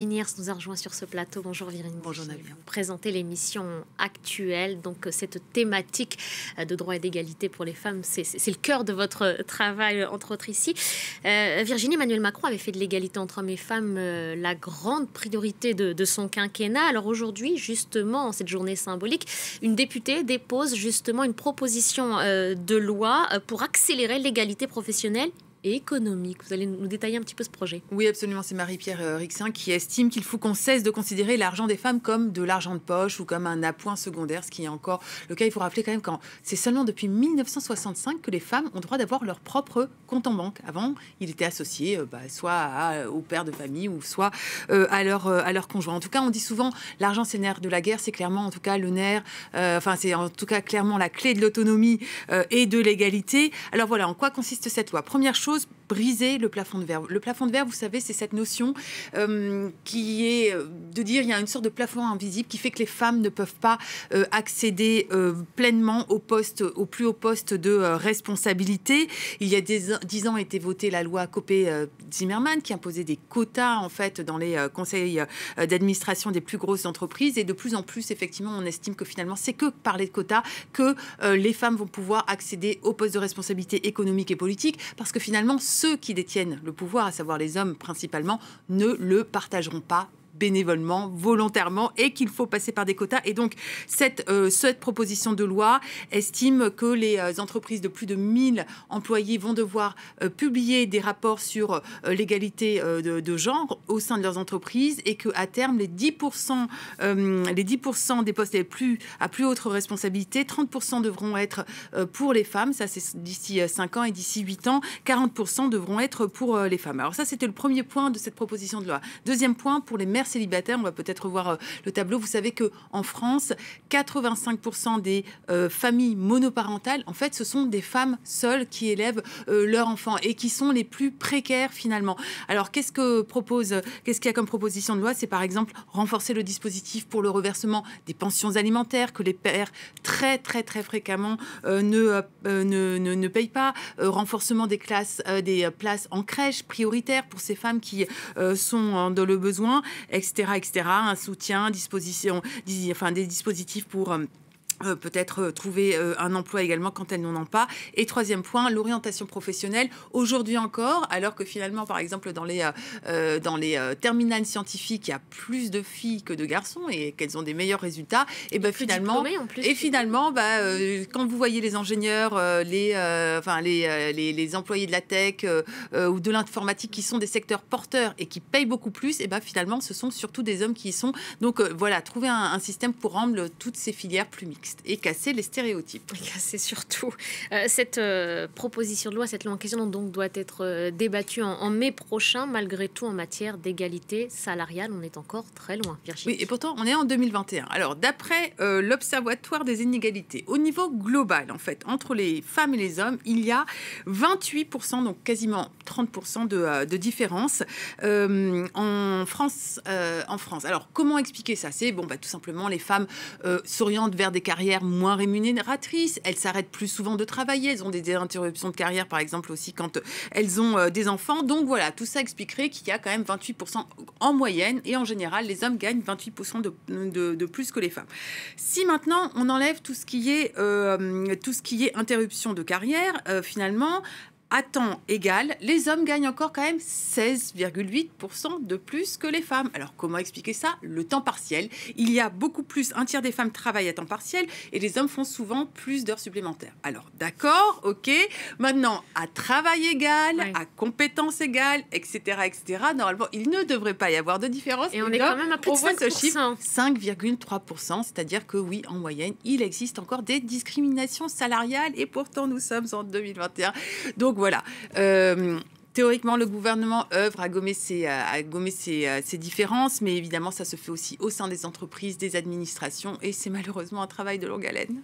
Iniers nous a rejoint sur ce plateau. Bonjour Virginie. Bonjour Nadia. Vous présentez l'émission actuelle, donc cette thématique de droit et d'égalité pour les femmes, c'est le cœur de votre travail, entre autres ici. Virginie, Emmanuel Macron avait fait de l'égalité entre hommes et femmes la grande priorité de son quinquennat. Alors aujourd'hui, justement, en cette journée symbolique, une députée dépose justement une proposition de loi pour accélérer l'égalité professionnelle et économique. Vous allez nous détailler un petit peu ce projet. Oui, absolument. C'est Marie-Pierre Rixain qui estime qu'il faut qu'on cesse de considérer l'argent des femmes comme de l'argent de poche ou comme un appoint secondaire, ce qui est encore le cas. Il faut rappeler quand même que c'est seulement depuis 1965 que les femmes ont le droit d'avoir leur propre compte en banque. Avant, il était associé soit au père de famille ou soit à leur conjoint. En tout cas, on dit souvent l'argent c'est le nerf de la guerre. C'est clairement en tout cas le nerf, c'est en tout cas clairement la clé de l'autonomie et de l'égalité. Alors voilà, en quoi consiste cette loi? Première chose, briser le plafond de verre. Le plafond de verre, vous savez, c'est cette notion qui est de dire il y a une sorte de plafond invisible qui fait que les femmes ne peuvent pas accéder pleinement au plus haut poste de responsabilité. Il y a 10 ans a été votée la loi Copé-Zimmermann qui imposait des quotas en fait dans les conseils d'administration des plus grosses entreprises, et de plus en plus effectivement on estime que finalement c'est que par les quotas que les femmes vont pouvoir accéder aux postes de responsabilité économique et politique, parce que finalement ceux qui détiennent le pouvoir, à savoir les hommes principalement, ne le partageront pas bénévolement, volontairement, et qu'il faut passer par des quotas. Et donc, cette proposition de loi estime que les entreprises de plus de 1000 employés vont devoir publier des rapports sur l'égalité de genre au sein de leurs entreprises, et qu'à terme, les 10% des postes à plus haute responsabilité, 30% devront être pour les femmes. Ça, c'est d'ici 5 ans, et d'ici 8 ans, 40% devront être pour les femmes. Alors ça, c'était le premier point de cette proposition de loi. Deuxième point, pour les mères célibataires, on va peut-être voir le tableau. Vous savez qu'en France, 85% des familles monoparentales, en fait, ce sont des femmes seules qui élèvent leurs enfants et qui sont les plus précaires finalement. Alors, qu'est-ce qu'il y a comme proposition de loi? C'est par exemple renforcer le dispositif pour le reversement des pensions alimentaires que les pères très fréquemment ne payent pas, renforcement des places en crèche prioritaires pour ces femmes qui sont dans le besoin, etc., un soutien, des dispositifs pour peut-être trouver un emploi également quand elles n'en ont pas. Et troisième point, l'orientation professionnelle. Aujourd'hui encore, alors que finalement, par exemple, dans les terminales scientifiques, il y a plus de filles que de garçons et qu'elles ont des meilleurs résultats, et finalement, quand vous voyez les ingénieurs, les employés de la tech ou de l'informatique qui sont des secteurs porteurs et qui payent beaucoup plus, et finalement, ce sont surtout des hommes qui y sont. Donc voilà, trouver un système pour rendre toutes ces filières plus mixtes et casser les stéréotypes. Casser surtout. Cette proposition de loi, cette loi en question, donc, doit être débattue en mai prochain. Malgré tout, en matière d'égalité salariale, on est encore très loin, Virginie. Oui, et pourtant, on est en 2021. Alors, d'après l'Observatoire des inégalités, au niveau global, en fait, entre les femmes et les hommes, il y a 28%, donc quasiment 30% de différence en France. Alors, comment expliquer ça? C'est tout simplement les femmes s'orientent vers des carrières moins rémunératrices, elles s'arrêtent plus souvent de travailler, elles ont des interruptions de carrière par exemple aussi quand elles ont des enfants. Donc voilà, tout ça expliquerait qu'il y a quand même 28% en moyenne, et en général les hommes gagnent 28% de plus que les femmes. Si maintenant on enlève tout ce qui est interruption de carrière, finalement à temps égal, les hommes gagnent encore quand même 16,8% de plus que les femmes. Alors, comment expliquer ça? Le temps partiel. Il y a beaucoup plus, un tiers des femmes travaillent à temps partiel et les hommes font souvent plus d'heures supplémentaires. Alors, d'accord, ok. Maintenant, à travail égal, à compétences égales, etc., normalement, il ne devrait pas y avoir de différence. Et on est quand même à plus de 5%. 5,3%, c'est-à-dire que oui, en moyenne, il existe encore des discriminations salariales, et pourtant, nous sommes en 2021. Donc voilà, théoriquement, le gouvernement œuvre à gommer ces différences, mais évidemment, ça se fait aussi au sein des entreprises, des administrations, et c'est malheureusement un travail de longue haleine.